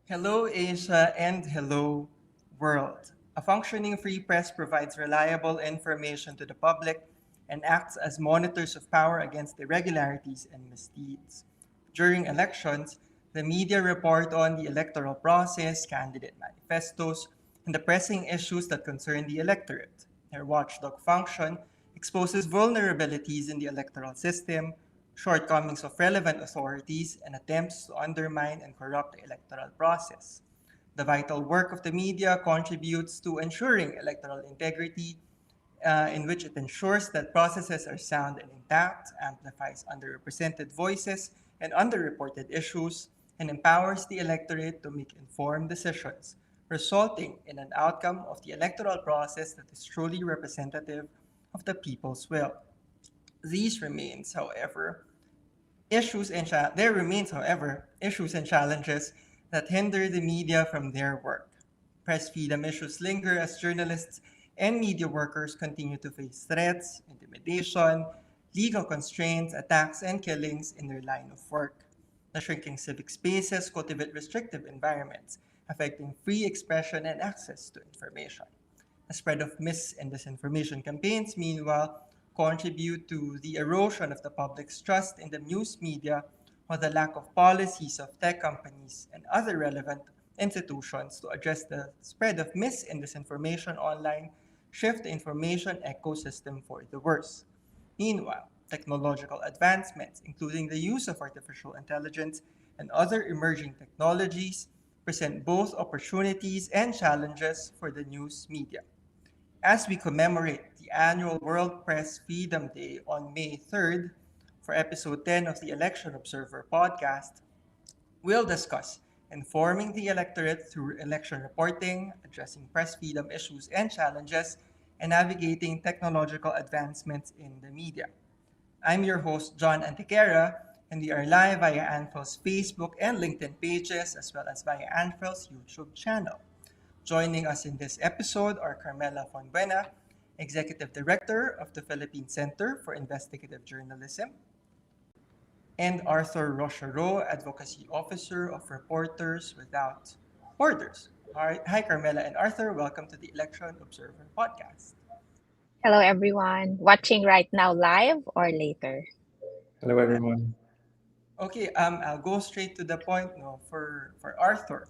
Hello, Asia, and hello, world. A functioning free press provides reliable information to the public and acts as monitors of power against irregularities and misdeeds. During elections, the media report on the electoral process, candidate manifestos, and the pressing issues that concern the electorate. Their watchdog function exposes vulnerabilities in the electoral system, shortcomings of relevant authorities, and attempts to undermine and corrupt the electoral process. The vital work of the media contributes to ensuring electoral integrity, in which it ensures that processes are sound and intact, amplifies underrepresented voices and underreported issues, and empowers the electorate to make informed decisions, resulting in an outcome of the electoral process that is truly representative of the people's will. These remains, however, there remains, however, issues and challenges that hinder the media from their work. Press freedom issues linger as journalists and media workers continue to face threats, intimidation, legal constraints, attacks, and killings in their line of work. The shrinking civic spaces cultivate restrictive environments, affecting free expression and access to information. The spread of mis and disinformation campaigns, meanwhile, contribute to the erosion of the public's trust in the news media, while the lack of policies of tech companies and other relevant institutions to address the spread of mis and disinformation online shift the information ecosystem for the worse. Meanwhile, technological advancements, including the use of artificial intelligence and other emerging technologies, present both opportunities and challenges for the news media. As we commemorate the annual World Press Freedom Day on May 3rd, for episode 10 of the Election Observer podcast, we'll discuss informing the electorate through election reporting, addressing press freedom issues and challenges, and navigating technological advancements in the media. I'm your host, John Antiquera, and we are live via ANFIL's Facebook and LinkedIn pages, as well as via ANFIL's YouTube channel. Joining us in this episode are Carmela Fonbuena, Executive Director of the Philippine Center for Investigative Journalism, and Arthur Rochereau, Advocacy Officer of Reporters Without Borders. All right. Hi, Carmela and Arthur. Welcome to the Election Observer podcast. Hello, everyone. Watching right now live or later? Hello, everyone. Okay, I'll go straight to the point no, for Arthur.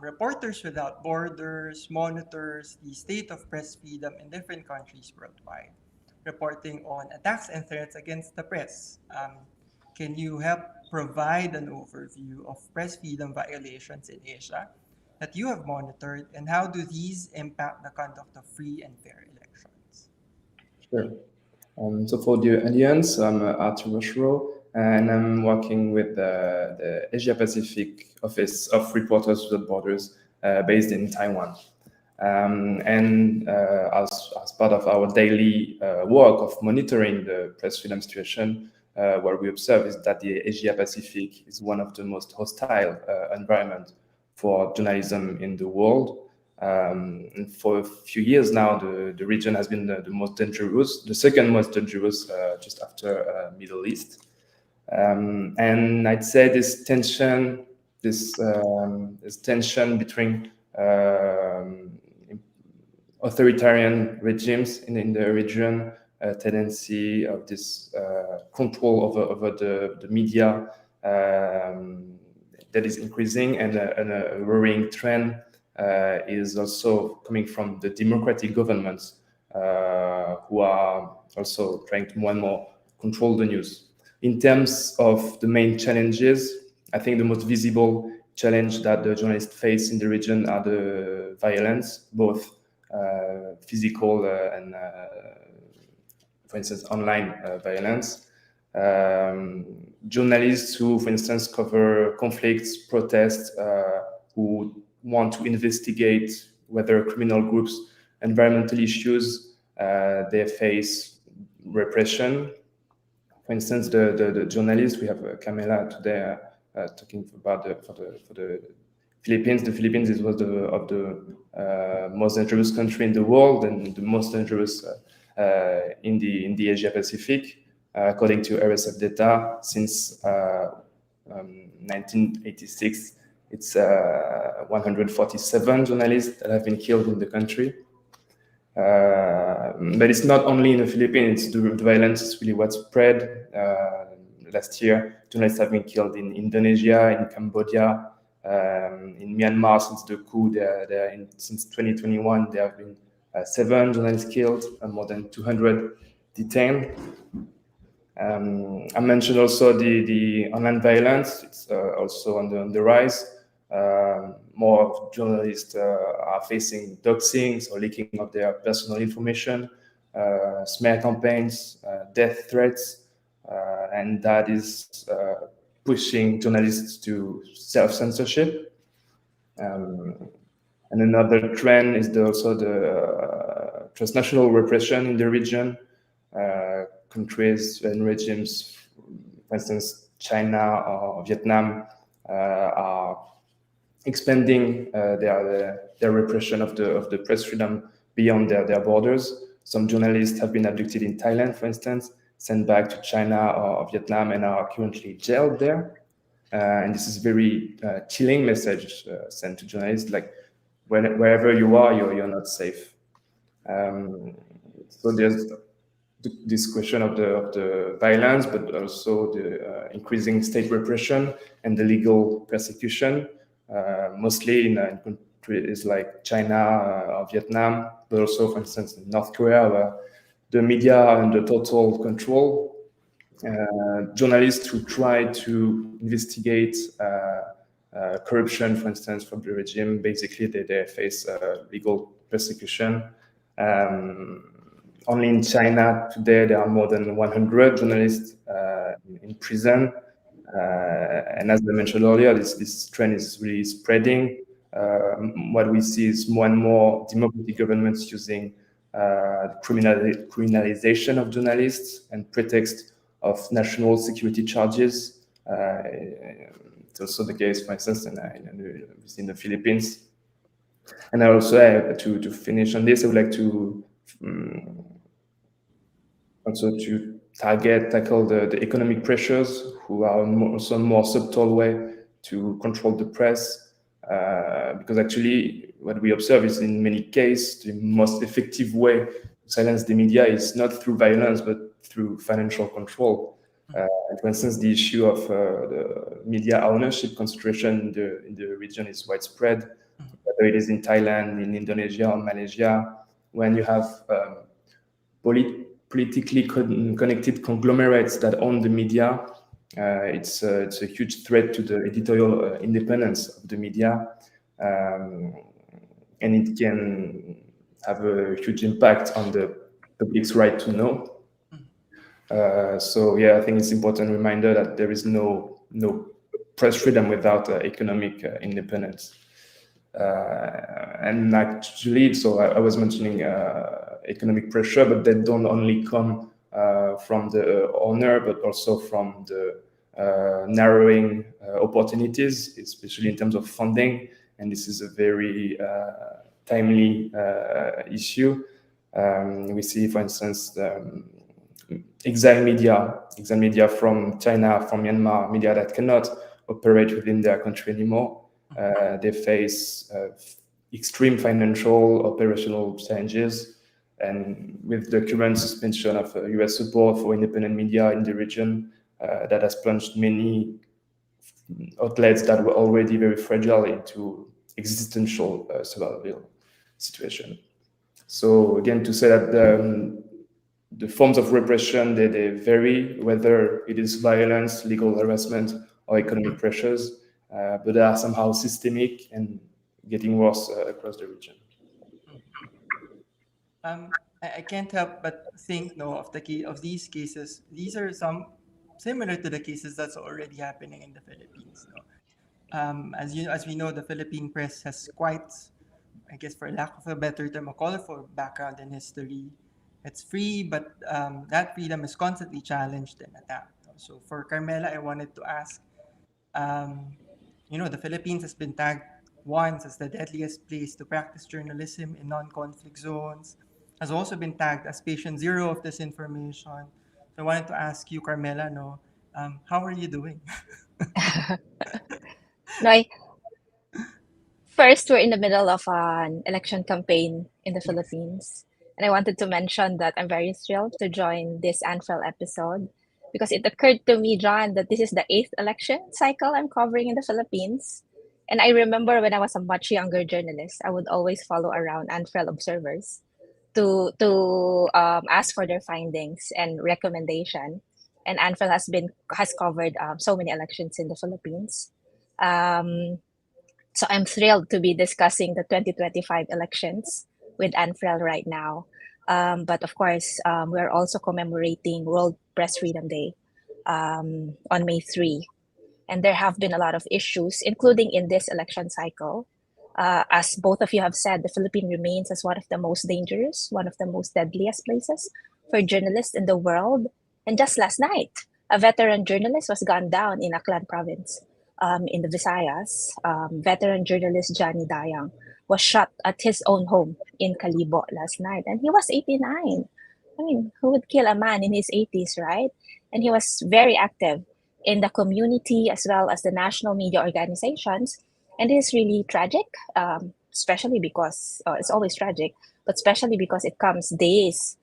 Reporters Without Borders monitors the state of press freedom in different countries worldwide, reporting on attacks and threats against the press. Can you help provide an overview of press freedom violations in Asia that you have monitored, and how do these impact the conduct of free and fair elections? Sure. So for the audience, I'm Arthur Rochereau, and I'm working with the Asia Pacific Office of Reporters Without Borders, based in Taiwan. As part of our daily work of monitoring the press freedom situation, what we observe is that the Asia Pacific is one of the most hostile environment for journalism in the world. And for a few years now, the region has been the most dangerous, the second most dangerous, just after Middle East. And I'd say this tension between authoritarian regimes in the region, tendency of this control over the media that is increasing, and a worrying trend is also coming from the democratic governments who are also trying to more and more control the news. In terms of the main challenges, I think the most visible challenge that the journalists face in the region are the violence, both physical and, for instance, online violence. Journalists who, for instance, cover conflicts, protests, who want to investigate whether criminal groups, environmental issues, they face repression. For instance, the journalists, we have Carmela today talking about for the Philippines. The Philippines is one of the most dangerous country in the world, and the most dangerous in the Asia Pacific, according to RSF data. Since 1986, It's 147 journalists that have been killed in the country. But it's not only in the Philippines, the violence is really widespread. Last year, journalists have been killed in Indonesia, in Cambodia, in Myanmar since the coup. Since 2021, there have been 7 journalists killed and more than 200 detained. I mentioned also the online violence. It's also on the rise. More journalists are facing doxing or leaking of their personal information, smear campaigns, death threats, and that is pushing journalists to self-censorship. And another trend is also the transnational repression in the region. Countries and regimes, for instance, China or Vietnam, are expanding their repression of the press freedom beyond their borders. Some journalists have been abducted in Thailand, for instance, sent back to China or Vietnam, and are currently jailed there. And this is very chilling message sent to journalists, like wherever you are, you're not safe. So there's this question of the violence, but also the increasing state repression and the legal persecution, mostly in countries like China or Vietnam, but also, for instance, in North Korea, where the media are under total control. Journalists who try to investigate corruption, for instance, from the regime, basically they face legal persecution. Only in China today there are more than 100 journalists in prison. And as I mentioned earlier, this trend is really spreading. What we see is more and more democratic governments using criminalization of journalists and pretext of national security charges. It's also the case, for instance, in the Philippines. And I also, to finish on this, I would like to also to tackle the economic pressures, who are also a more subtle way to control the press. Because actually, what we observe is, in many cases, the most effective way to silence the media is not through violence, but through financial control. For instance, the issue of the media ownership concentration in the region is widespread, whether it is in Thailand, in Indonesia, or Malaysia. When you have politically connected conglomerates that own the media, it's a huge threat to the editorial independence of the media, and it can have a huge impact on the public's right to know. So yeah, I think it's an important reminder that there is no press freedom without economic independence. And actually, so I was mentioning economic pressure, but they don't only come from the owner, but also from the narrowing opportunities, especially in terms of funding. And this is a very timely issue. We see, for instance, exile media from China, from Myanmar, media that cannot operate within their country anymore. They face extreme financial, operational challenges, and with the current suspension of US support for independent media in the region, that has plunged many outlets that were already very fragile into existential survival situation. So again, to say that the forms of repression, they vary, whether it is violence, legal harassment, or economic pressures, but they are somehow systemic and getting worse across the region. I can't help but think, of these cases. These are some similar to the cases that's already happening in the Philippines. As we know, the Philippine press has quite, I guess, for lack of a better term, a colorful background in history. It's free, but that freedom is constantly challenged and attacked. So for Carmela, I wanted to ask, the Philippines has been tagged once as the deadliest place to practice journalism in non-conflict zones, has also been tagged as patient zero of disinformation. So I wanted to ask you, Carmela, how are you doing? No, First, we're in the middle of an election campaign in the Yes. Philippines. And I wanted to mention that I'm very thrilled to join this ANFEL episode because it occurred to me, John, that this is the eighth election cycle I'm covering in the Philippines. And I remember when I was a much younger journalist, I would always follow around ANFEL observers to ask for their findings and recommendation. And ANFEL has covered so many elections in the Philippines. Um, so I'm thrilled to be discussing the 2025 elections with Anfrel right now. But of course, we're also commemorating World Press Freedom Day on May 3. And there have been a lot of issues, including in this election cycle. As both of you have said, the Philippines remains as one of the most dangerous, one of the most deadliest places for journalists in the world. And just last night, a veteran journalist was gunned down in Aklan province in the Visayas. Veteran journalist Johnny Dayang was shot at his own home in Calibo last night, and he was 89. I mean, who would kill a man in his 80s, right? And he was very active in the community as well as the national media organizations. And it is really tragic, especially because it's always tragic, but especially because it comes days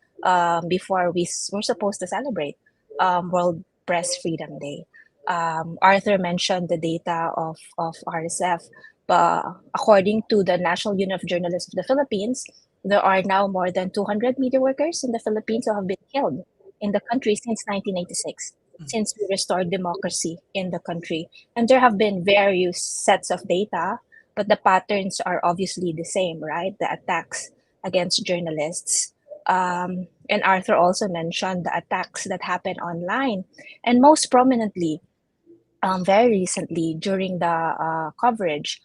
before we're supposed to celebrate World Press Freedom Day. Arthur mentioned the data of RSF, but according to the National Union of Journalists of the Philippines, there are now more than 200 media workers in the Philippines who have been killed in the country since 1986, since we restored democracy in the country. And there have been various sets of data, but the patterns are obviously the same, right? The attacks against journalists. And Arthur also mentioned the attacks that happen online. And most prominently, very recently during the coverage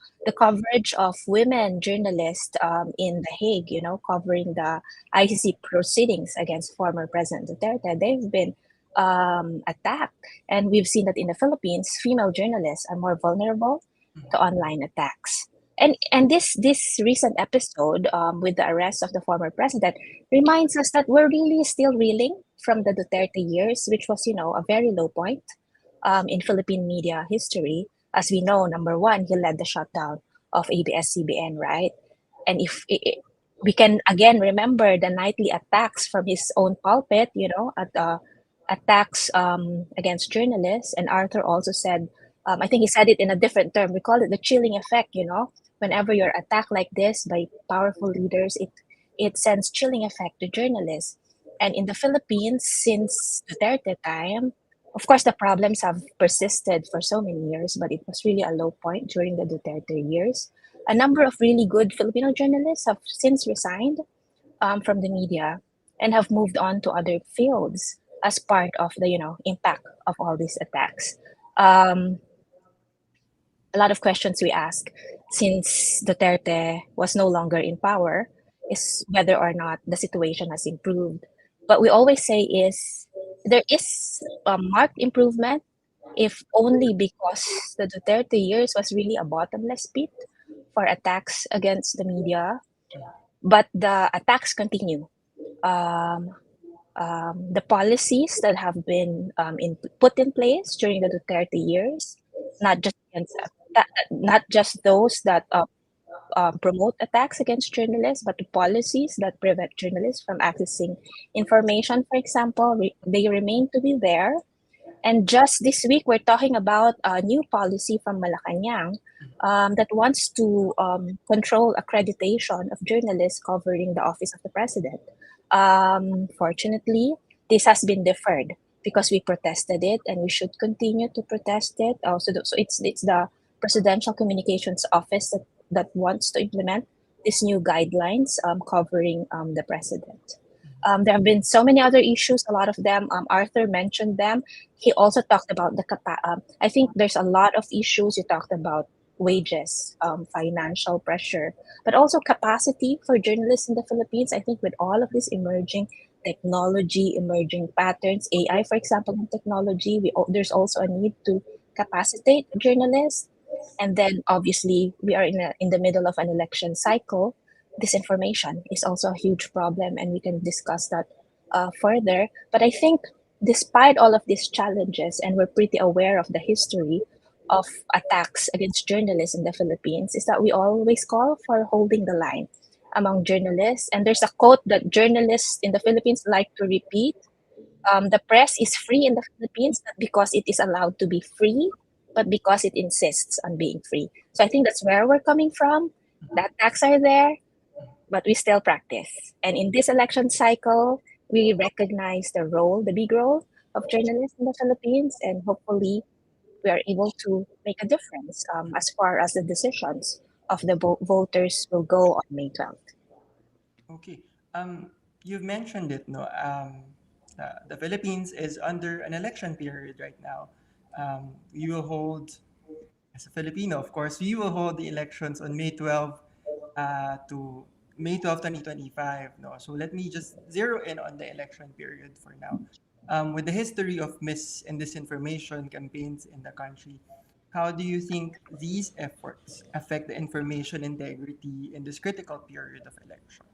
of women journalists in The Hague, covering the ICC proceedings against former President Duterte, they've been attacked. And we've seen that in the Philippines, female journalists are more vulnerable to online attacks. And this recent episode with the arrest of the former president reminds us that we're really still reeling from the Duterte years, which was, a very low point in Philippine media history. As we know, number one, he led the shutdown of ABS-CBN, right? And if we can again remember the nightly attacks from his own pulpit, at attacks against journalists. And Arthur also said, I think he said it in a different term. We call it the chilling effect. Whenever you're attacked like this by powerful leaders, it sends chilling effect to journalists. And in the Philippines, since Duterte time, of course, the problems have persisted for so many years, but it was really a low point during the Duterte years. A number of really good Filipino journalists have since resigned from the media and have moved on to other fields as part of the impact of all these attacks. A lot of questions we ask since Duterte was no longer in power is whether or not the situation has improved. What we always say is there is a marked improvement, if only because the Duterte years was really a bottomless pit for attacks against the media, but the attacks continue. Um, the policies that have been put in place during the Duterte years, not just against not just those that promote attacks against journalists, but the policies that prevent journalists from accessing information, for example, they remain to be there. And just this week, we're talking about a new policy from Malacanang that wants to control accreditation of journalists covering the office of the president. Fortunately, this has been deferred because we protested it, and we should continue to protest it. So it's the Presidential Communications Office that wants to implement these new guidelines covering the president. There have been so many other issues, a lot of them. Arthur mentioned them. He also talked about I think there's a lot of issues. You talked about wages, financial pressure, but also capacity for journalists in the Philippines. I think with all of this emerging technology, emerging patterns, AI, for example, in technology, there's also a need to capacitate journalists. And then obviously we are in the middle of an election cycle. Disinformation is also a huge problem, and we can discuss that further. But I think despite all of these challenges, and we're pretty aware of the history of attacks against journalists in the Philippines is that we always call for holding the line among journalists. And there's a quote that journalists in the Philippines like to repeat. The press is free in the Philippines not because it is allowed to be free, but because it insists on being free. So I think that's where we're coming from. The attacks are there, but we still practice. And in this election cycle, we recognize the role, the big role of journalists in the Philippines, and hopefully we are able to make a difference as far as the decisions of the voters will go on May 12th. Okay. You've mentioned it, no? The Philippines is under an election period right now. We will hold, as a Filipino, of course, we will hold the elections on May 12th to May 12th, 2025. No? So let me just zero in on the election period for now. With the history of mis and disinformation campaigns in the country, how do you think these efforts affect the information integrity in this critical period of election?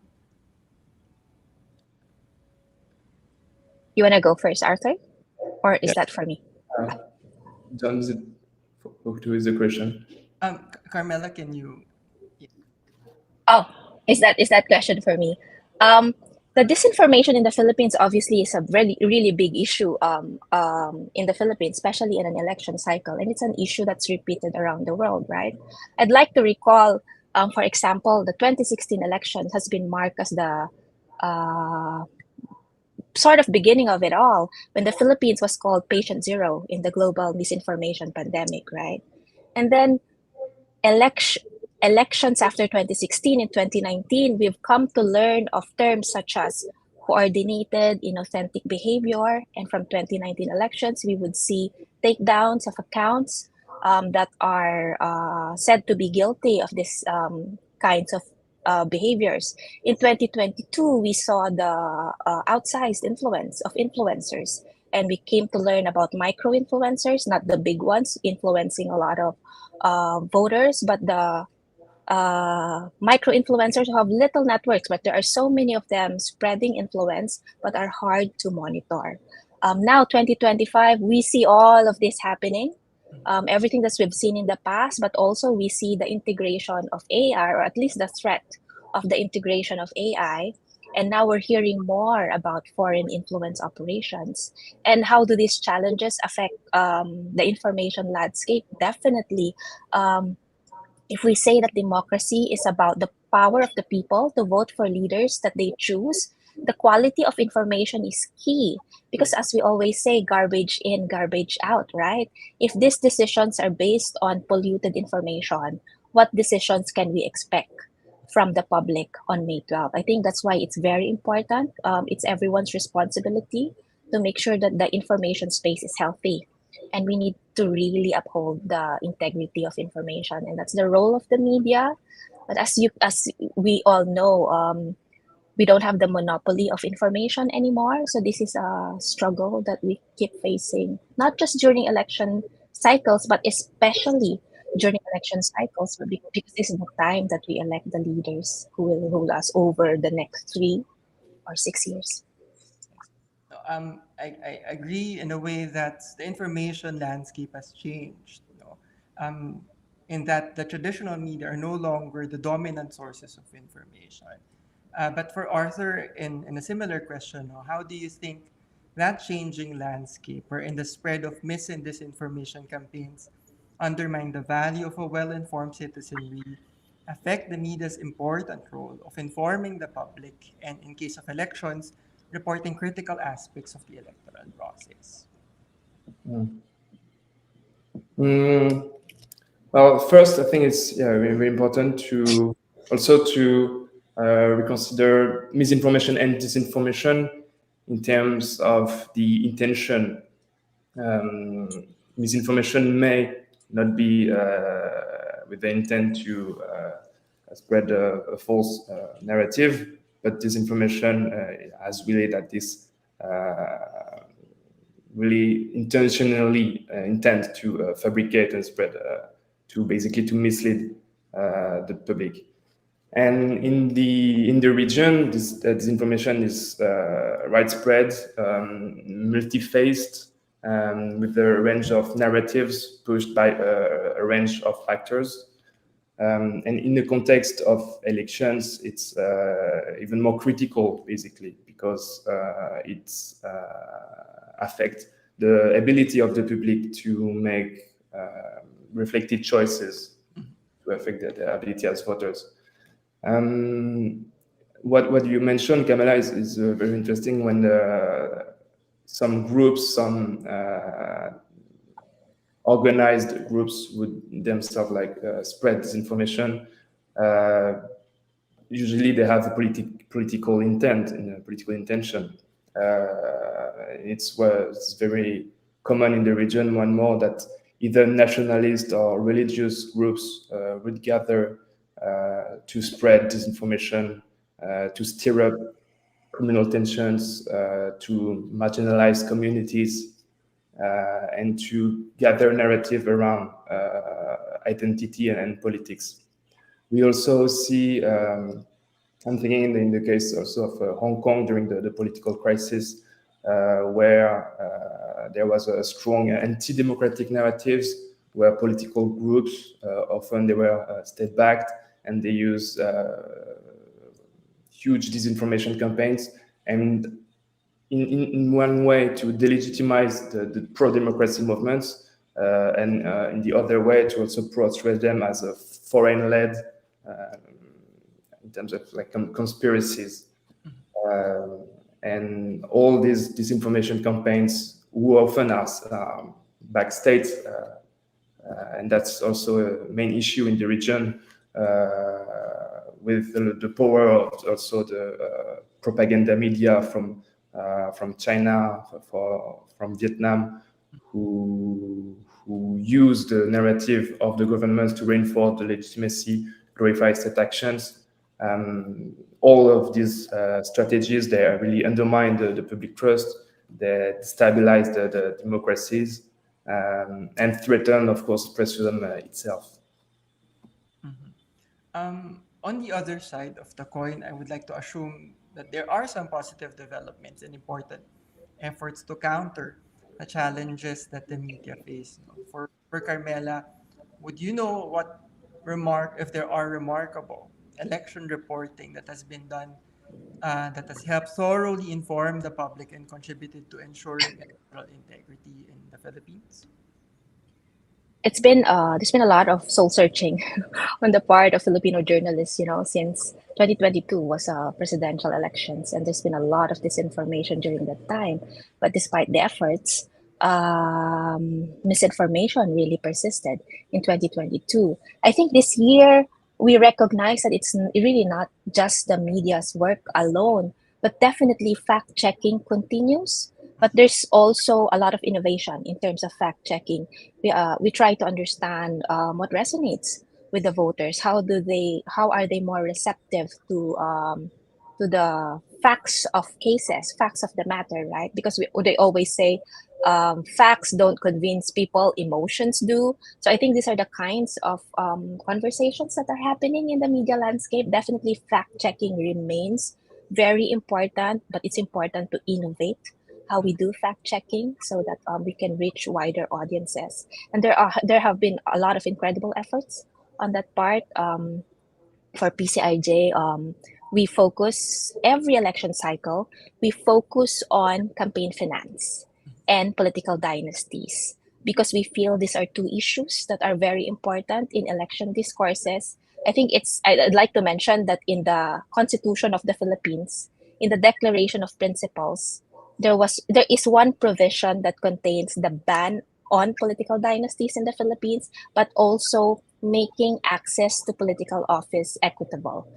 You want to go first, Arthur? Or is Yeah. that for me? John, is it who is the question? Carmela, can you? Yeah. Oh, is that question for me? Um, the disinformation in the Philippines obviously is a really really big issue in the Philippines, especially in an election cycle, and it's an issue that's repeated around the world, right? I'd like to recall, for example, the 2016 elections has been marked as the uh, sort of beginning of it all when the Philippines was called patient zero in the global misinformation pandemic, right? And then election elections after 2016 and 2019, we've come to learn of terms such as coordinated inauthentic behavior. And from 2019 elections, we would see takedowns of accounts that are said to be guilty of this kinds of behaviors. In 2022, we saw the outsized influence of influencers. And we came to learn about micro influencers, not the big ones, influencing a lot of voters, but the micro influencers who have little networks, but there are so many of them spreading influence, but are hard to monitor. Now, 2025, we see all of this happening. Everything that we've seen in the past, but also we see the integration of AI, or at least the threat of the integration of AI. And now we're hearing more about foreign influence operations. And how do these challenges affect the information landscape? Definitely. If we say that democracy is about the power of the people to vote for leaders that they choose, the quality of information is key because, as we always say, garbage in, garbage out, right? If these decisions are based on polluted information, what decisions can we expect from the public on May 12th? I think that's why it's very important. It's everyone's responsibility to make sure that the information space is healthy, and we need to really uphold the integrity of information, and that's the role of the media. But as we all know, we don't have the monopoly of information anymore, so this is a struggle that we keep facing, not just during election cycles, but especially during election cycles, because this is the time that we elect the leaders who will rule us over the next 3 or 6 years. I agree in a way that the information landscape has changed. Um, in that the traditional media are no longer the dominant sources of information. But for Arthur, in a similar question, how do you think that changing landscape, wherein the spread of mis and disinformation campaigns undermine the value of a well-informed citizenry, affect the media's important role of informing the public, and in case of elections, reporting critical aspects of the electoral process? Mm, well, first, I think it's very, very important to also to reconsider misinformation and disinformation in terms of the intention. Um, Misinformation may not be with the intent to spread a false narrative, but disinformation has really that this really intentionally intend to fabricate and spread to basically to mislead the public. And in the region, this information is widespread, multi-faced, with a range of narratives pushed by a range of actors. And in the context of elections, it's even more critical, basically, because it affects the ability of the public to make reflected choices, to affect their ability as voters. What you mentioned, Carmela, is very interesting when some groups, some organized groups would themselves spread disinformation. Usually they have a political intent and a political intention. It's very common in the region, one more, that either nationalist or religious groups would gather to spread disinformation, to stir up criminal tensions, to marginalize communities, and to gather narrative around identity and politics. We also see, I'm thinking in the case also of Hong Kong during the political crisis, where there was a strong anti-democratic narratives, where political groups, often they were state-backed, and they use huge disinformation campaigns, and in one way to delegitimize the pro-democracy movements, and in the other way to also portray them as a foreign-led in terms of conspiracies. And all these disinformation campaigns, who often are backstage, and that's also a main issue in the region, with the power of also the propaganda media from China, from Vietnam, who use the narrative of the governments to reinforce the legitimacy, glorify state actions. All of these strategies, they really undermine the public trust, they destabilize the democracies, and threaten, of course, press freedom itself. On the other side of the coin, I would like to assume that there are some positive developments and important efforts to counter the challenges that the media face. For Carmela, would you know if there are remarkable election reporting that has been done that has helped thoroughly inform the public and contributed to ensuring electoral integrity in the Philippines? It's been there's been a lot of soul searching on the part of Filipino journalists, since 2022 was presidential elections, and there's been a lot of disinformation during that time. But despite the efforts, misinformation really persisted in 2022. I think this year we recognize that it's really not just the media's work alone, but definitely fact checking continues. But there's also a lot of innovation in terms of fact checking. We try to understand what resonates with the voters. How are they more receptive to the facts of cases, facts of the matter, right? Because they always say facts don't convince people, emotions do. So I think these are the kinds of conversations that are happening in the media landscape. Definitely fact checking remains very important, but it's important to innovate how we do fact checking so that we can reach wider audiences. And there have been a lot of incredible efforts on that part. For PCIJ, we focus every election cycle. We focus on campaign finance and political dynasties because we feel these are two issues that are very important in election discourses. I think I'd like to mention that in the Constitution of the Philippines, in the Declaration of Principles, there is one provision that contains the ban on political dynasties in the Philippines, but also making access to political office equitable.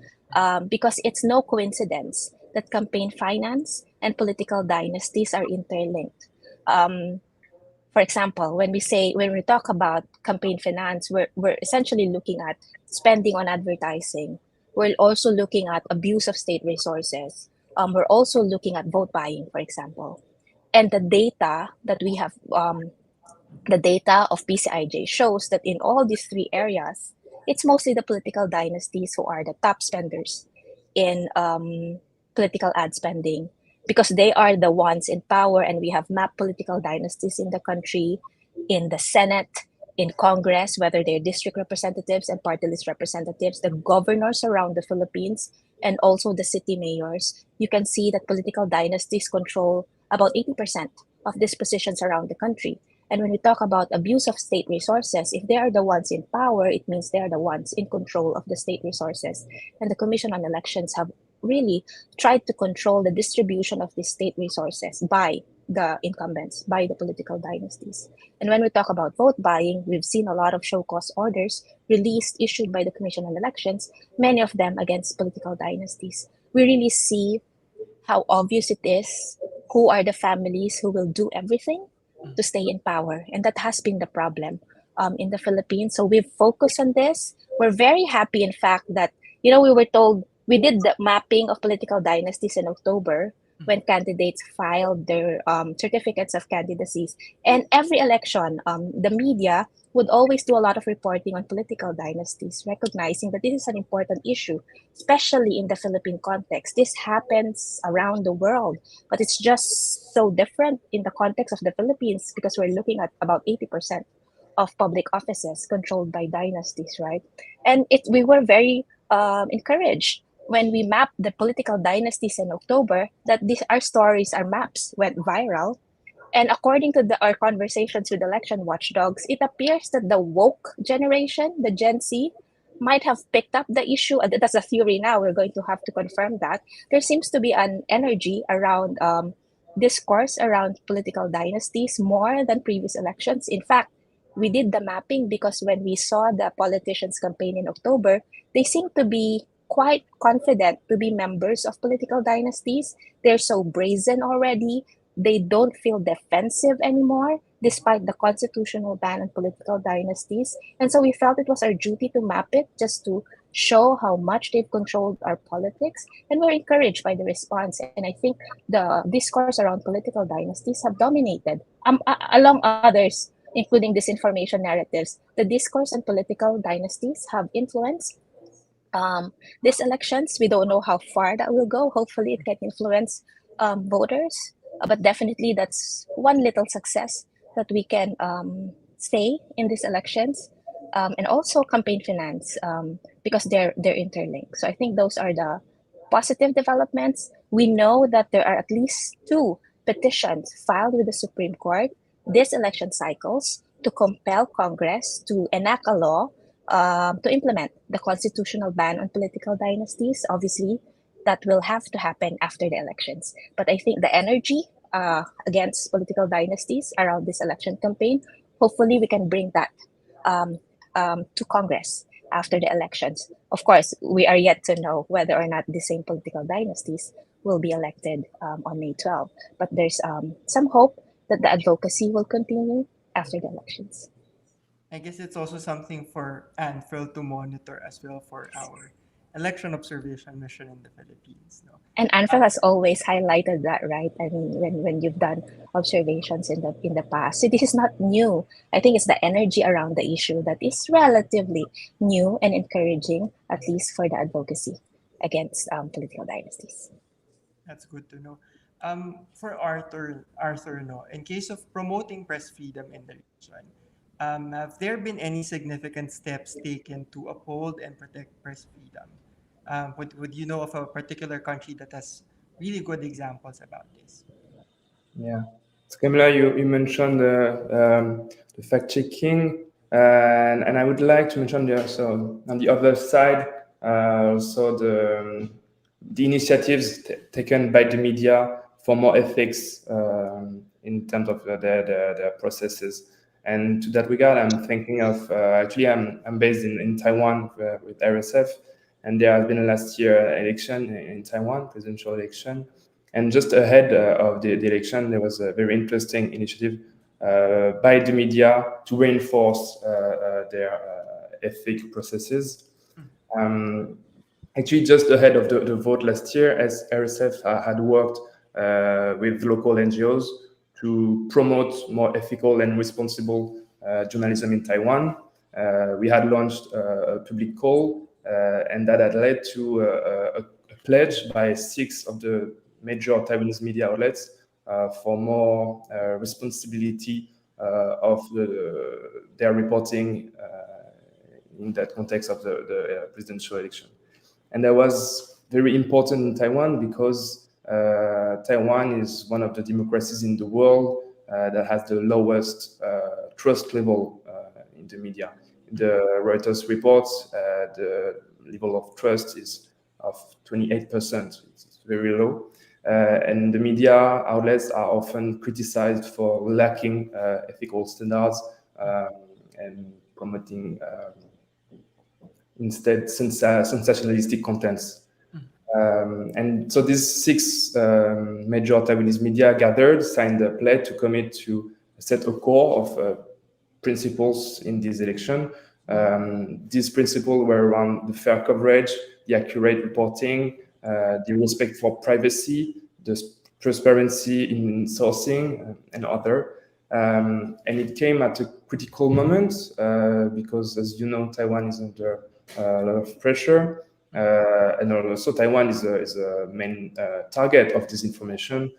Because it's no coincidence that campaign finance and political dynasties are interlinked. For example, when we talk about campaign finance, we're essentially looking at spending on advertising. We're also looking at abuse of state resources. We're also looking at vote buying, for example. And the data that we have, the data of PCIJ shows that in all these three areas, it's mostly the political dynasties who are the top spenders in political ad spending. because they are the ones in power, and we have mapped political dynasties in the country, in the Senate, in Congress, whether they're district representatives and party list representatives, the governors around the Philippines, and also the city mayors. You can see that political dynasties control about 80% of these positions around the country. And when we talk about abuse of state resources, if they are the ones in power, it means they are the ones in control of the state resources. And the Commission on Elections have really tried to control the distribution of these state resources by the incumbents, by the political dynasties. And when we talk about vote buying, we've seen a lot of show cause orders released, issued by the Commission on Elections, many of them against political dynasties. We really see how obvious it is who are the families who will do everything to stay in power. And that has been the problem in the Philippines. So we've focused on this. We're very happy, in fact, that, we were told we did the mapping of political dynasties in October when candidates filed their certificates of candidacies. And every election, the media would always do a lot of reporting on political dynasties, recognizing that this is an important issue, especially in the Philippine context. This happens around the world, but it's just so different in the context of the Philippines because we're looking at about 80% of public offices controlled by dynasties, right? And we were very encouraged when we mapped the political dynasties in October that our stories, our maps went viral. And according to our conversations with election watchdogs, it appears that the woke generation, the Gen Z, might have picked up the issue. That's a theory now. We're going to have to confirm that. There seems to be an energy around discourse around political dynasties more than previous elections. In fact, we did the mapping because when we saw the politicians' campaign in October, they seemed to be quite confident to be members of political dynasties. They're so brazen already. They don't feel defensive anymore, despite the constitutional ban on political dynasties. And so we felt it was our duty to map it just to show how much they've controlled our politics. And we're encouraged by the response. And I think the discourse around political dynasties have dominated, along others, including disinformation narratives. The discourse on political dynasties have influenced these elections. We don't know how far that will go. Hopefully, it can influence voters, but definitely that's one little success that we can say in these elections, and also campaign finance because they're interlinked. So I think those are the positive developments. We know that there are at least 2 petitions filed with the Supreme Court these election cycles to compel Congress to enact a law to implement the constitutional ban on political dynasties. Obviously, that will have to happen after the elections. But I think the energy against political dynasties around this election campaign, hopefully we can bring that to Congress after the elections. Of course, we are yet to know whether or not the same political dynasties will be elected on May 12. But there's some hope that the advocacy will continue after the elections. I guess it's also something for ANFIL to monitor as well for our election observation mission in the Philippines. No? And ANFIL has always highlighted that, right? I mean, when you've done observations in the past, so this is not new. I think it's the energy around the issue that is relatively new and encouraging, at least for the advocacy against political dynasties. That's good to know. For Arthur, no, in case of promoting press freedom in the region, have there been any significant steps taken to uphold and protect press freedom? Would you know of a particular country that has really good examples about this? Yeah. So Camila, you mentioned the fact checking, and I would like to mention so on the other side, also the initiatives taken by the media for more ethics in terms of their processes. And to that regard, I'm thinking of actually I'm based in Taiwan with RSF, and there has been last year election in Taiwan, presidential election. And just ahead of the election, there was a very interesting initiative by the media to reinforce their ethic processes. Actually, just ahead of the vote last year, as RSF had worked with local NGOs to promote more ethical and responsible journalism in Taiwan. We had launched a public call, and that had led to a pledge by 6 of the major Taiwanese media outlets for more responsibility of their reporting in that context of the presidential election. And that was very important in Taiwan because Taiwan is one of the democracies in the world that has the lowest trust level in the media. The Reuters reports the level of trust is of 28%. It's very low. And the media outlets are often criticized for lacking ethical standards and promoting instead sensationalistic contents. And so these six major Taiwanese media gathered, signed a pledge to commit to set a core of principles in this election. These principles were around the fair coverage, the accurate reporting, the respect for privacy, the transparency in sourcing, and other. And it came at a critical moment because, as you know, Taiwan is under a lot of pressure. And also Taiwan is a main target of disinformation,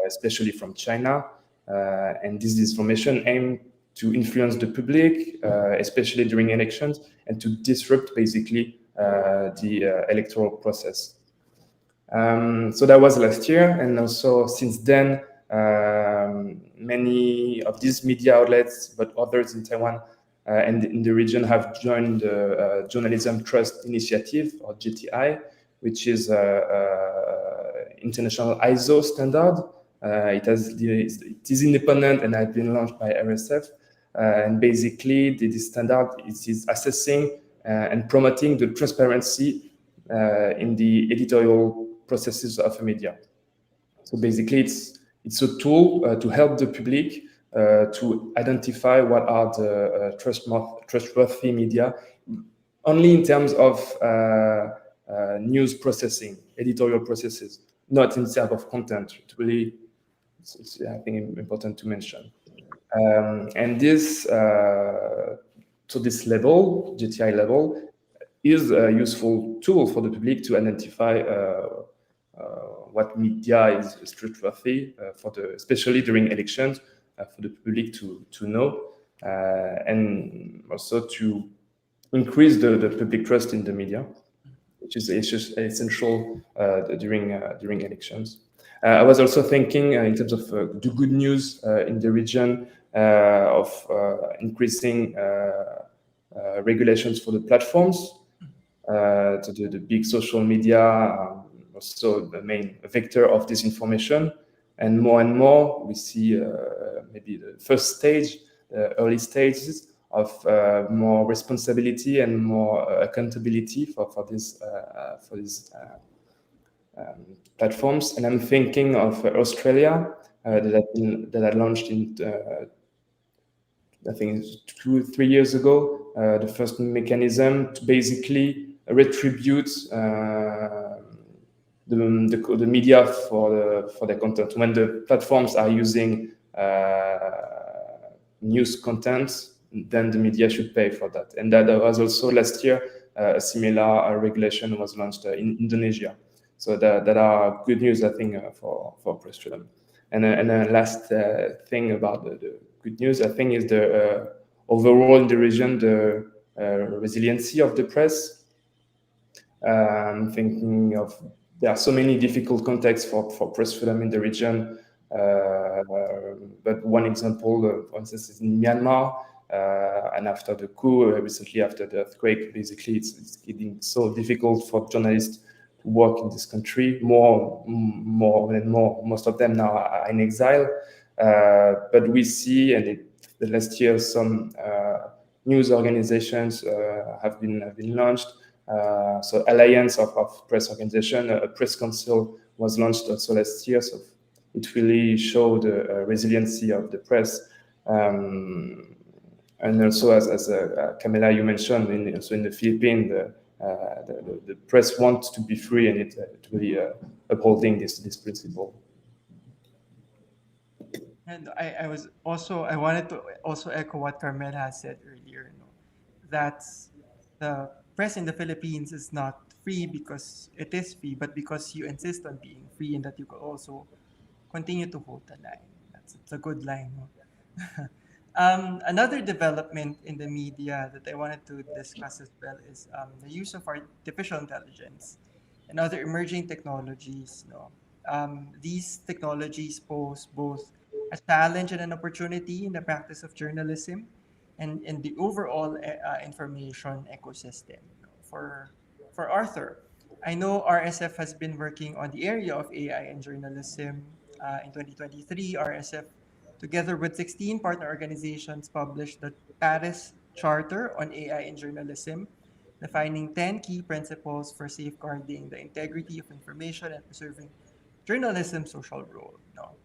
especially from China. And this disinformation aimed to influence the public, especially during elections, and to disrupt basically the electoral process. So that was last year, and also since then, many of these media outlets, but others in Taiwan and in the region, have joined the Journalism Trust Initiative, or JTI, which is international ISO standard. It is independent and has been launched by RSF. And basically, this standard is assessing and promoting the transparency in the editorial processes of media. So basically, it's a tool to help the public to identify what are the trustworthy media, only in terms of news processing, editorial processes, not in terms of content. It really, it's I think, important to mention. And this, to this level, GTI level, is a useful tool for the public to identify what media is trustworthy, especially during elections, for the public to know, and also to increase the public trust in the media, which is essential during elections. I was also thinking in terms of the good news in the region of increasing regulations for the platforms, to the big social media, also the main vector of disinformation. And more, we see maybe the first stage, early stages of more responsibility and more accountability for these platforms. And I'm thinking of Australia that had launched in I think it's 2-3 years ago, the first mechanism to basically retribute the media for their content. When the platforms are using news content, then the media should pay for that. And that was also last year, a similar regulation was launched in Indonesia. So that are good news, I think, for press freedom. And the last thing about the good news, I think, is the overall in the region, the resiliency of the press. I'm thinking of, there are so many difficult contexts for press freedom in the region. But one example, for instance, is in Myanmar. And after the coup, recently after the earthquake, basically it's getting so difficult for journalists to work in this country. More, most of them now are in exile. But we see, and the last year, some news organizations have been launched. So Alliance of Press Organization, a press council was launched also last year. So it really showed the resiliency of the press. And also, as Carmela, you mentioned, also in the Philippines, the press wants to be free, and it really upholding this principle. And I wanted to also echo what Carmela has said earlier, that the press in the Philippines is not free because it is free, but because you insist on being free and that you could also continue to hold the line. It's a good line. No? Another development in the media that I wanted to discuss as well is the use of artificial intelligence and other emerging technologies. No? These technologies pose both a challenge and an opportunity in the practice of journalism and in the overall information ecosystem. No? For Arthur, I know RSF has been working on the area of AI and journalism. In 2023, RSF, together with 16 partner organizations, published the Paris Charter on AI in Journalism, defining 10 key principles for safeguarding the integrity of information and preserving journalism's social role. No.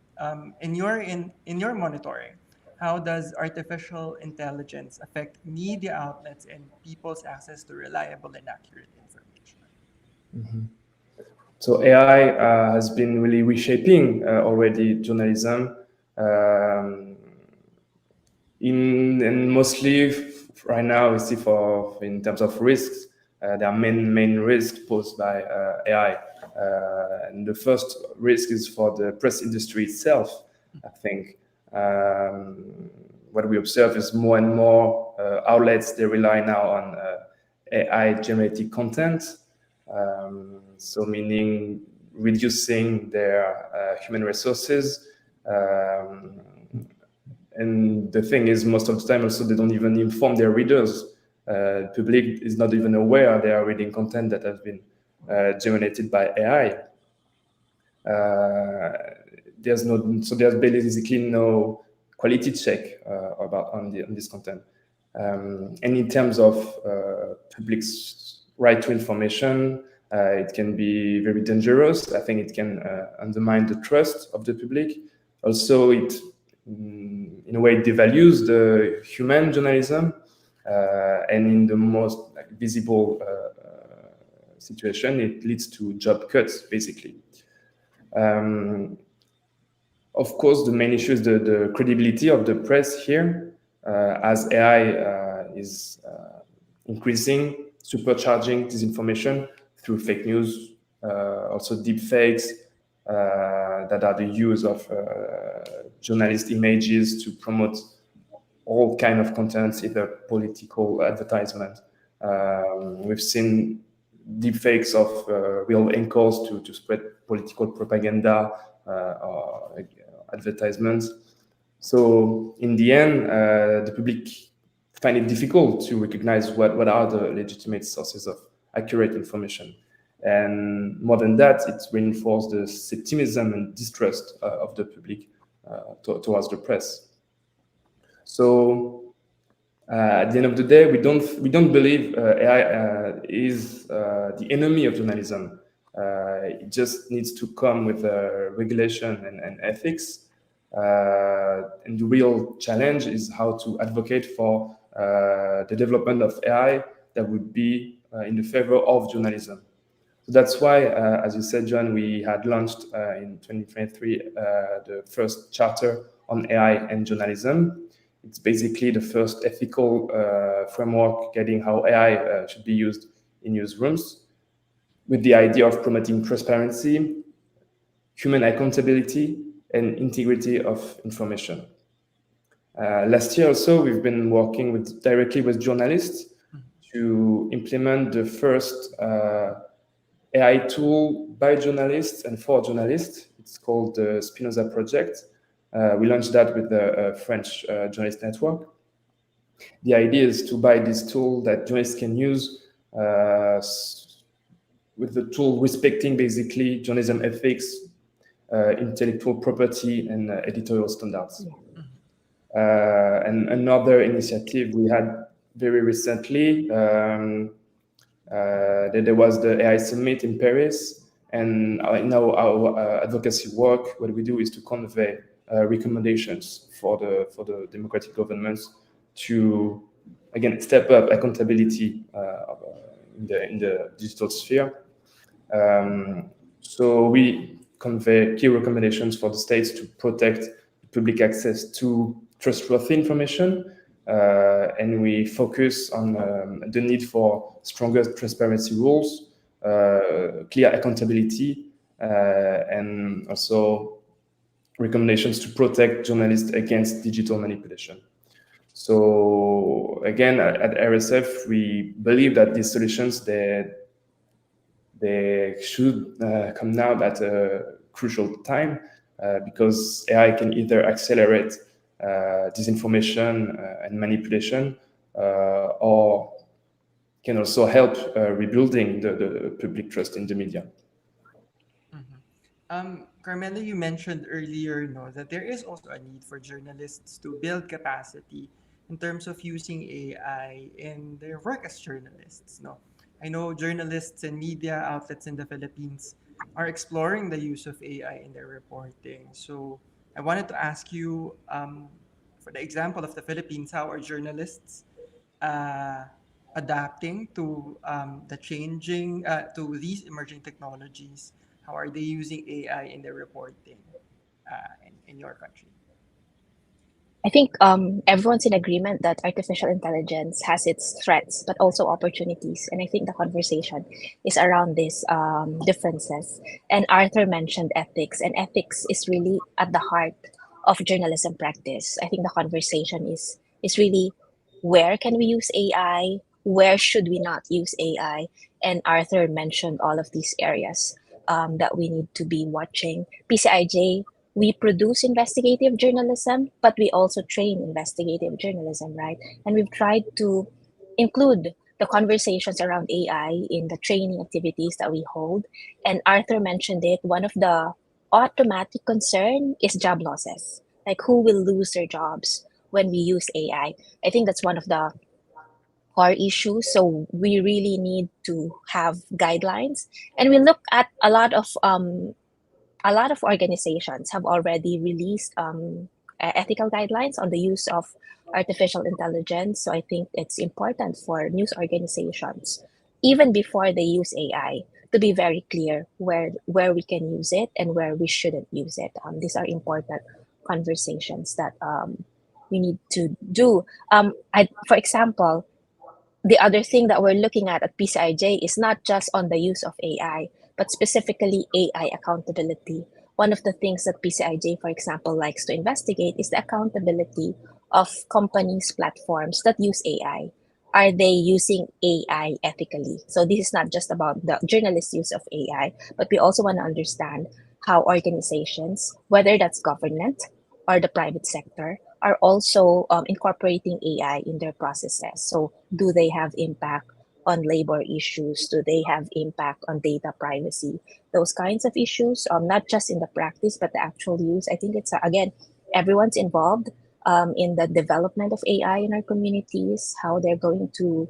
In your monitoring, how does artificial intelligence affect media outlets and people's access to reliable and accurate information? So AI has been really reshaping already journalism. And mostly right now we see for in terms of risks, there are main risks posed by AI. And the first risk is for the press industry itself. I think what we observe is more and more outlets, they rely now on AI generated content. So meaning reducing their human resources. And the thing is, most of the time also they don't even inform their readers. Public is not even aware they are reading content that has been generated by AI. There's basically no quality check on this content. And in terms of public's right to information, it can be very dangerous. I think it can undermine the trust of the public. Also, it in a way devalues the human journalism, and in the most visible situation, it leads to job cuts, basically. Of course, the main issue is the credibility of the press here, as AI is increasing, supercharging disinformation through fake news, also deep fakes, that are the use of journalist images to promote all kind of contents, either political advertisement. We've seen deep fakes of real anchors to spread political propaganda or advertisements. So in the end, the public find it difficult to recognize what are the legitimate sources of accurate information. And more than that, it reinforces the skepticism and distrust of the public towards the press. So at the end of the day, we don't believe AI is the enemy of journalism. It just needs to come with regulation and ethics. And the real challenge is how to advocate for the development of AI that would be in the favor of journalism. So that's why, as you said, John, we had launched in 2023 the first charter on AI and journalism. It's basically the first ethical framework guiding how AI should be used in newsrooms, with the idea of promoting transparency, human accountability, and integrity of information. Last year also, we've been working directly with journalists to implement the first AI tool by journalists and for journalists. It's called the Spinoza Project. We launched that with the French Journalist Network. The idea is to buy this tool that journalists can use with the tool respecting basically journalism ethics, intellectual property, and editorial standards. And another initiative we had very recently, there was the AI Summit in Paris, and now our advocacy work, what we do is to convey recommendations for the democratic governments to, again, step up accountability in the digital sphere. So we convey key recommendations for the states to protect public access to trustworthy information, and we focus on the need for stronger transparency rules, clear accountability, and also recommendations to protect journalists against digital manipulation. So again, at RSF, we believe that these solutions they should come now at a crucial time, because AI can either accelerate disinformation and manipulation, or can also help rebuilding the public trust in the media. Carmela, you mentioned earlier, no, that there is also a need for journalists to build capacity in terms of using AI in their work as journalists. No, I know journalists and media outlets in the Philippines are exploring the use of AI in their reporting. So I wanted to ask you, for the example of the Philippines, how are journalists uh, adapting to the changing to these emerging technologies? How are they using AI in their reporting in your country? I think everyone's in agreement that artificial intelligence has its threats, but also opportunities. And I think the conversation is around these differences. And Arthur mentioned ethics, and ethics is really at the heart of journalism practice. I think the conversation is really, where can we use AI? Where should we not use AI? And Arthur mentioned all of these areas that we need to be watching. PCIJ, we produce investigative journalism, but we also train investigative journalism, right? And we've tried to include the conversations around AI in the training activities that we hold. And Arthur mentioned it. One of the automatic concern is job losses. Like, who will lose their jobs when we use AI? I think that's one of the core issues. So we really need to have guidelines, and we look at a lot of organizations have already released ethical guidelines on the use of artificial intelligence. So I think it's important for news organizations, even before they use AI, to be very clear where we can use it and where we shouldn't use it. These are important conversations that we need to do. For example, the other thing that we're looking at PCIJ is not just on the use of AI, but specifically AI accountability. One of the things that PCIJ, for example, likes to investigate is the accountability of companies' platforms that use AI. Are they using AI ethically? So this is not just about the journalist use of AI, but we also want to understand how organizations, whether that's government or the private sector, are also incorporating AI in their processes. So, do they have impact on labor issues? Do they have impact on data privacy? Those kinds of issues, not just in the practice, but the actual use. I think it's, again, everyone's involved in the development of AI in our communities, how they're going to,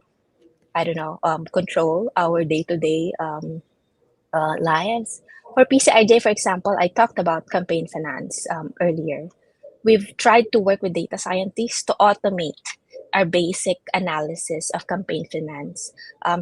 I don't know, control our day to day lives. For PCIJ, for example, I talked about campaign finance earlier. We've tried to work with data scientists to automate our basic analysis of campaign finance.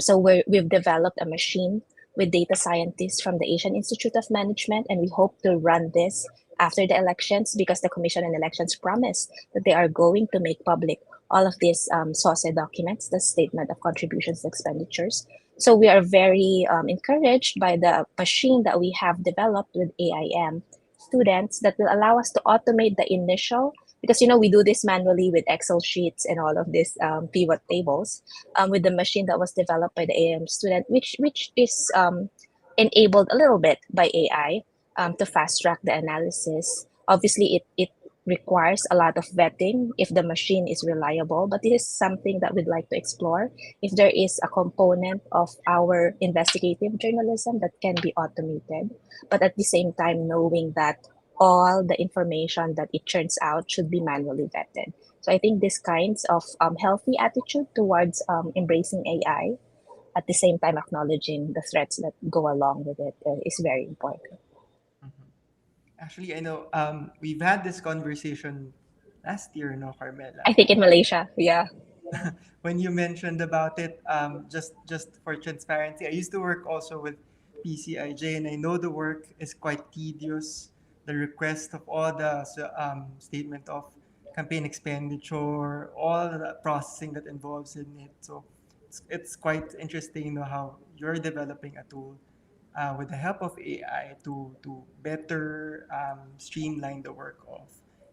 So we've developed a machine with data scientists from the Asian Institute of Management, and we hope to run this after the elections, because the Commission on Elections promised that they are going to make public all of these SOSE documents, the Statement of Contributions and Expenditures. So we are very encouraged by the machine that we have developed with AIM students that will allow us to automate the initial, because we do this manually with Excel sheets and all of these pivot tables, with the machine that was developed by the AM student, which is enabled a little bit by AI to fast track the analysis. Obviously, it requires a lot of vetting if the machine is reliable, but this is something that we'd like to explore if there is a component of our investigative journalism that can be automated, but at the same time knowing that all the information that it churns out should be manually vetted. So I think this kinds of healthy attitude towards embracing AI, at the same time acknowledging the threats that go along with it, is very important. Mhm. Actually, I know we've had this conversation last year, no, I Carmela, think in Malaysia, yeah. when you mentioned about it. Just for transparency, I used to work also with PCIJ, and I know the work is quite tedious. The request of all the statement of campaign expenditure, all the processing that involves in it. So it's quite interesting, how you're developing a tool with the help of AI to better streamline the work of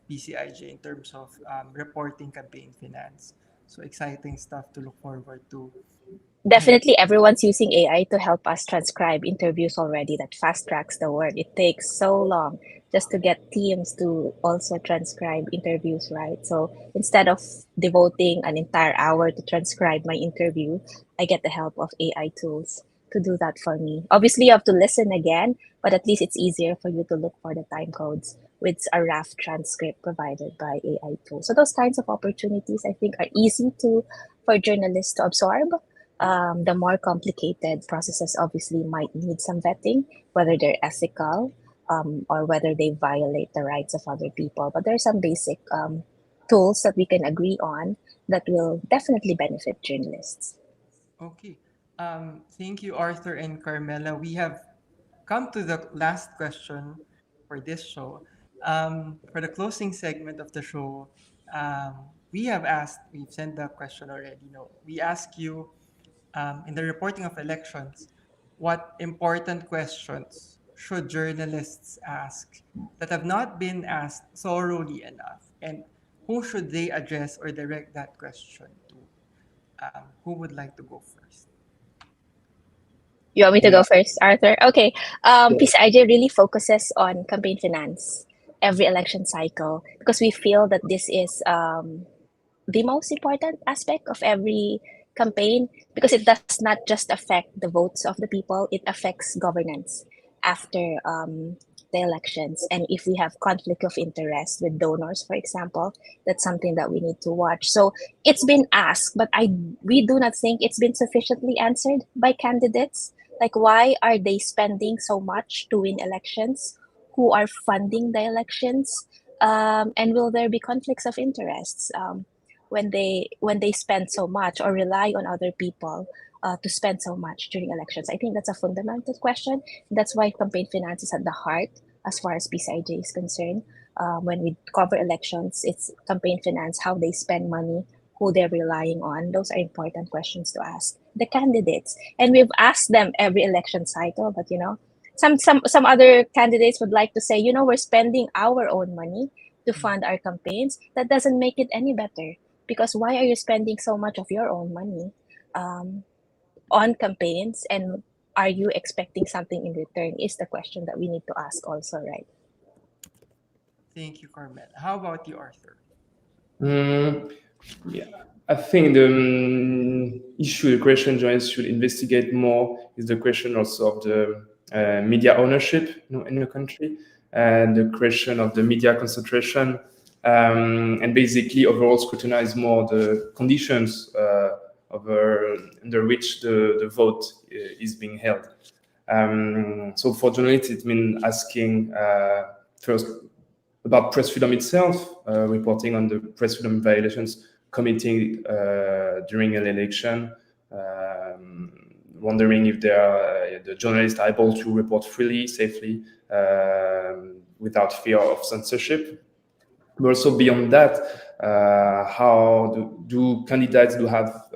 PCIJ in terms of reporting campaign finance. So exciting stuff to look forward to ahead. Definitely, everyone's using AI to help us transcribe interviews already. That fast tracks the work. It takes so long just to get teams to also transcribe interviews, right? So instead of devoting an entire hour to transcribe my interview, I get the help of AI tools to do that for me. Obviously, you have to listen again, but at least it's easier for you to look for the time codes with a rough transcript provided by AI tools. So those kinds of opportunities, I think, are easy to for journalists to absorb. The more complicated processes obviously might need some vetting, whether they're ethical or whether they violate the rights of other people. But there are some basic tools that we can agree on that will definitely benefit journalists. Okay. Thank you, Arthur and Carmela. We have come to the last question for this show. For the closing segment of the show, we've sent the question already. We ask you in the reporting of elections, what important questions should journalists ask that have not been asked thoroughly enough? And who should they address or direct that question to? Who would like to go first? You want me to Yeah. go first, Arthur? Okay. Yeah. PCIJ really focuses on campaign finance every election cycle because we feel that this is the most important aspect of every campaign because it does not just affect the votes of the people, it affects governance after the elections. And if we have conflict of interest with donors, for example, that's something that we need to watch. So it's been asked, but we do not think it's been sufficiently answered by candidates. Like, why are they spending so much to win elections? Who are funding the elections? And will there be conflicts of interests? When they spend so much or rely on other people to spend so much during elections? I think that's a fundamental question. That's why campaign finance is at the heart as far as PCIJ is concerned. When we cover elections, it's campaign finance, how they spend money, who they're relying on. Those are important questions to ask the candidates. And we've asked them every election cycle, but some other candidates would like to say, we're spending our own money to fund our campaigns. That doesn't make it any better because why are you spending so much of your own money on campaigns, and are you expecting something in return is the question that we need to ask also, right? Thank you, Carmel. How about you, Arthur? Mm, yeah, I think the issue, the question journalists should investigate more is the question also of the media ownership in the country, and the question of the media concentration, and basically overall scrutinize more the conditions under which the vote is being held. So for journalists, it means asking first about press freedom itself, reporting on the press freedom violations committed during an election, wondering if the journalists are able to report freely, safely, without fear of censorship. But also beyond that, how do candidates have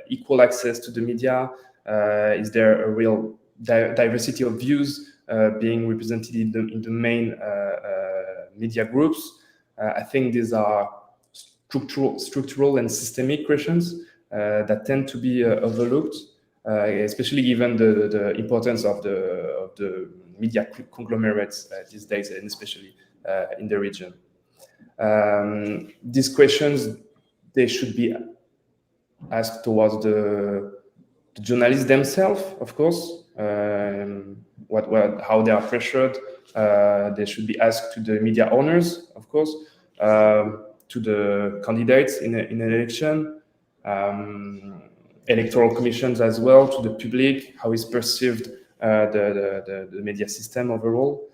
equal access to the media? Is there a real diversity of views being represented in the main media groups? I think these are structural and systemic questions that tend to be overlooked, especially given the importance of the media conglomerates these days, and especially in the region. These questions, they should be asked towards the journalists themselves, of course. How they are pressured. They should be asked to the media owners, of course, to the candidates in an election, electoral commissions as well, to the public, how is perceived the media system overall.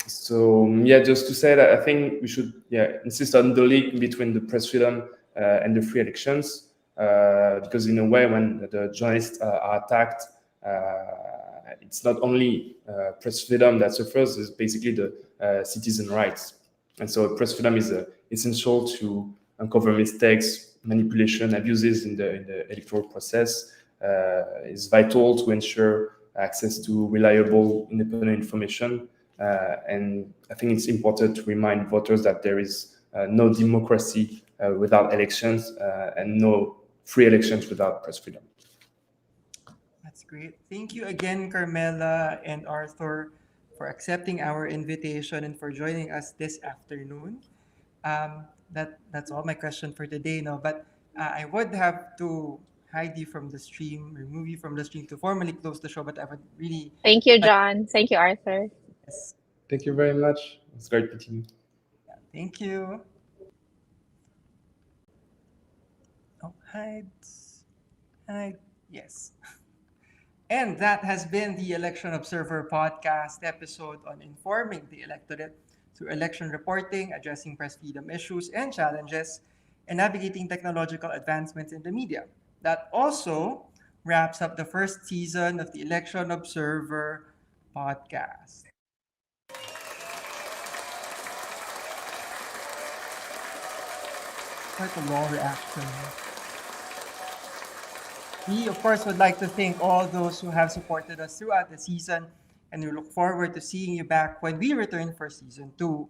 Just to say that I think we should insist on the link between the press freedom and the free elections, because in a way, when the journalists are attacked, it's not only press freedom that suffers; it's basically the citizen rights. And so, press freedom is essential to uncover mistakes, manipulation, abuses in the electoral process is vital to ensure access to reliable, independent information. And I think it's important to remind voters that there is no democracy without elections and no free elections without press freedom. That's great. Thank you again, Carmela and Arthur, for accepting our invitation and for joining us this afternoon. That's all my question for today. No, but I would have to hide you from the stream, remove you from the stream to formally close the show. But I would really Thank you, like John. Thank you, Arthur. this. Thank you very much. It's great meeting you. Yeah, thank you. Oh, hide, hide. Yes. And that has been the Election Observer podcast episode on informing the electorate through election reporting, addressing press freedom issues and challenges, and navigating technological advancements in the media. That also wraps up the first season of the Election Observer podcast. Quite a long reaction. We, of course, would like to thank all those who have supported us throughout the season, and we look forward to seeing you back when we return for season 2.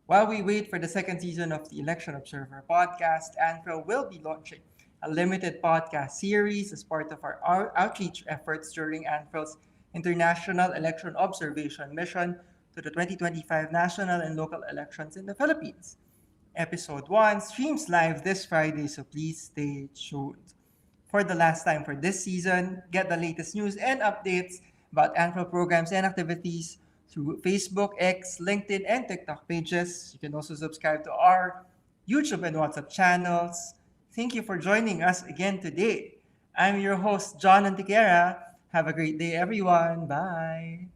While we wait for the second season of the Election Observer podcast, ANFREL will be launching a limited podcast series as part of our outreach efforts during ANFREL's International Election Observation Mission to the 2025 national and local elections in the Philippines. Episode 1 streams live this Friday, so please stay tuned. For the last time for this season, get the latest news and updates about ANFREL programs and activities through Facebook, X, LinkedIn, and TikTok pages. You can also subscribe to our YouTube and WhatsApp channels. Thank you for joining us again today. I'm your host, John Antiquera. Have a great day, everyone. Bye.